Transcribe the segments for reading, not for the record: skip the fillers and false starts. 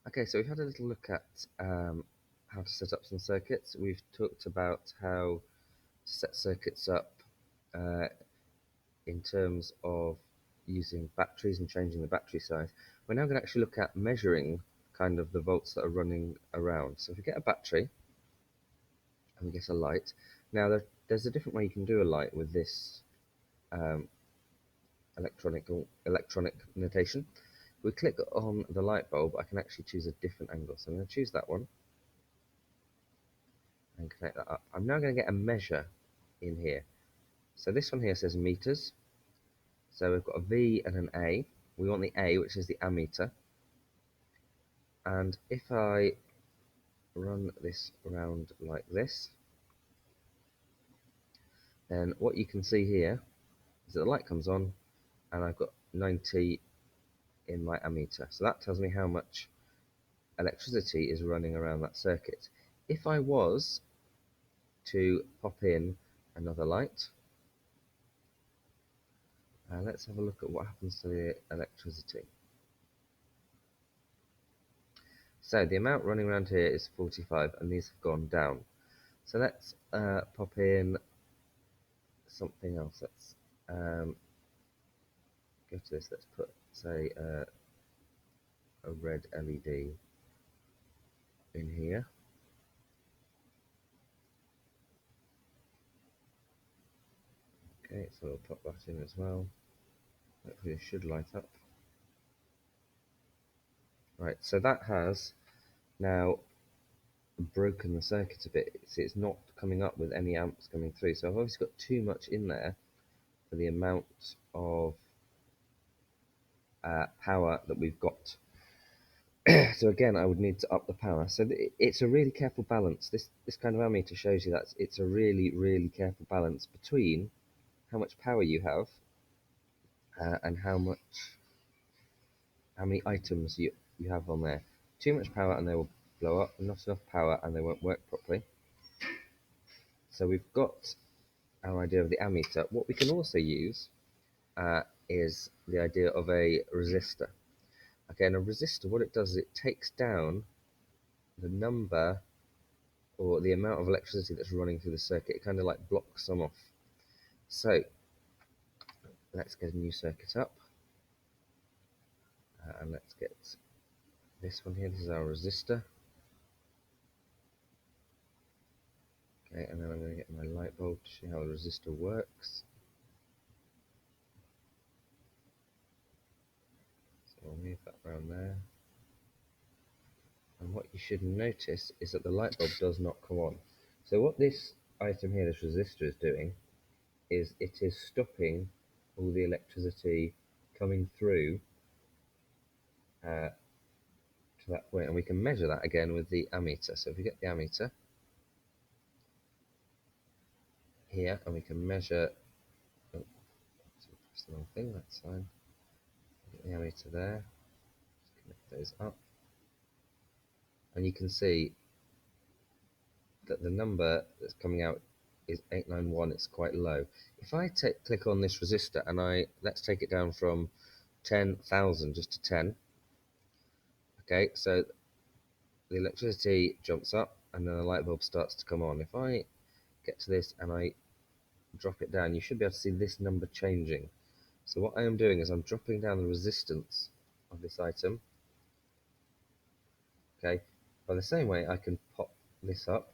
Okay, so we've had a little look at how to set up some circuits. We've talked about how to set circuits up uh, in terms of using batteries and changing the battery size. We're now going to actually look at measuring kind of the volts that are running around. So if we get a battery and we get a light, now there's a different way you can do a light with this um, electronic notation. If we click on the light bulb, I can actually choose a different angle. So I'm going to choose that one and connect that up. I'm now going to get a measure in here. So this one here says meters. So we've got a V and an A. We want the A, which is the ammeter. And if I run this around like this, then what you can see here is that the light comes on and I've got 90 in my ammeter. So that tells me how much electricity is running around that circuit. If I was to pop in another light, let's have a look at what happens to the electricity. So the amount running around here is 45 and these have gone down. So let's pop in something else. Let's go to this. Let's put, say, a red LED in here. Okay, so we'll pop that in as well. Hopefully it should light up. Right, so that has now broken the circuit a bit. It's not coming up with any amps coming through. So I've obviously got too much in there for the amount of power that we've got. So again, I would need to up the power. So it's a really careful balance. This kind of ammeter shows you that it's a really careful balance between how much power you have and how many items you have on there. Too much power and they will blow up. Not enough power and they won't work properly. So we've got our idea of the ammeter. What we can also use is the idea of a resistor. Okay, and a resistor, what it does is it takes down the number or the amount of electricity that's running through the circuit. It kind of like blocks some off. So let's get a new circuit up and let's get this one here. This is our resistor. Okay, and then I'm going to get my light bulb to show how the resistor works. So I'll move that around there. And what you should notice is that the light bulb does not come on. So what this item here, this resistor, is doing is it is stopping all the electricity coming through to that point, and we can measure that again with the ammeter. So if we get the ammeter here, and we can measure, oh, press the wrong thing, that's fine. Get the ammeter there, just connect those up, and you can see that the number that's coming out is 891. It's quite low. If I click on this resistor and let's take it down from 10,000 just to 10. Okay, so the electricity jumps up and then the light bulb starts to come on. If I get to this and I drop it down, you should be able to see this number changing. So what I am doing is I'm dropping down the resistance of this item. Okay, by the same way I can pop this up.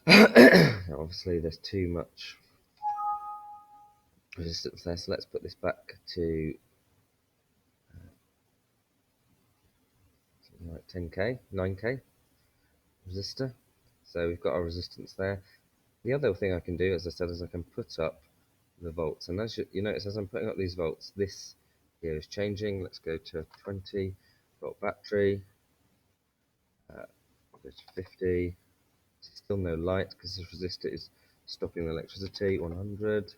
Now obviously there's too much resistance there, so let's put this back to something like 10k, 9k resistor. So we've got our resistance there. The other thing I can do, as I said, is I can put up the volts, and as you notice, as I'm putting up these volts, this here is changing. Let's go to a 20-volt battery. Go to 50. Still no light because this resistor is stopping the electricity. 100.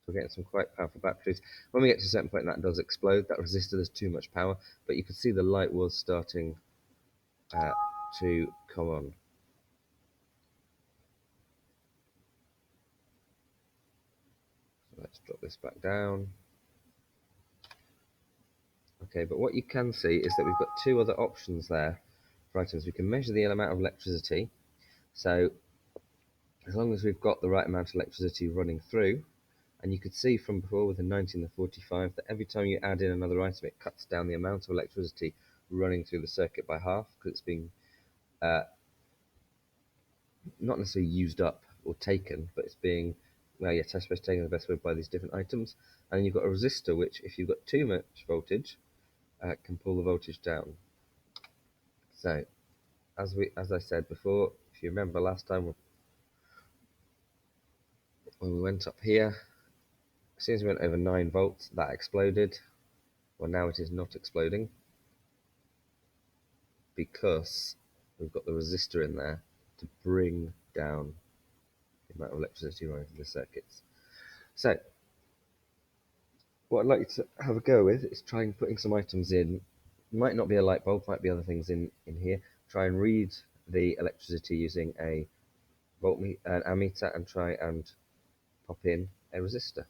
We're getting some quite powerful batteries. When we get to a certain point, that does explode. That resistor, there's too much power, but you can see the light was starting to come on. Let's drop this back down. Okay, but what you can see is that we've got two other options there for items. We can measure the amount of electricity. So as long as we've got the right amount of electricity running through, and you could see from before with the 90 and the 45 that every time you add in another item, it cuts down the amount of electricity running through the circuit by half, because it's being not necessarily used up or taken, but it's being, well, yeah, I suppose taken the best way by these different items. And then you've got a resistor, which if you've got too much voltage, can pull the voltage down. So, as I said before, if you remember last time when we went up here, as soon as we went over 9 volts, that exploded. Well, now it is not exploding because we've got the resistor in there to bring down the amount of electricity running through the circuits. So, what I'd like you to have a go with is trying putting some items in. Might not be a light bulb, might be other things in here. Try and read the electricity using an ammeter, and try and pop in a resistor.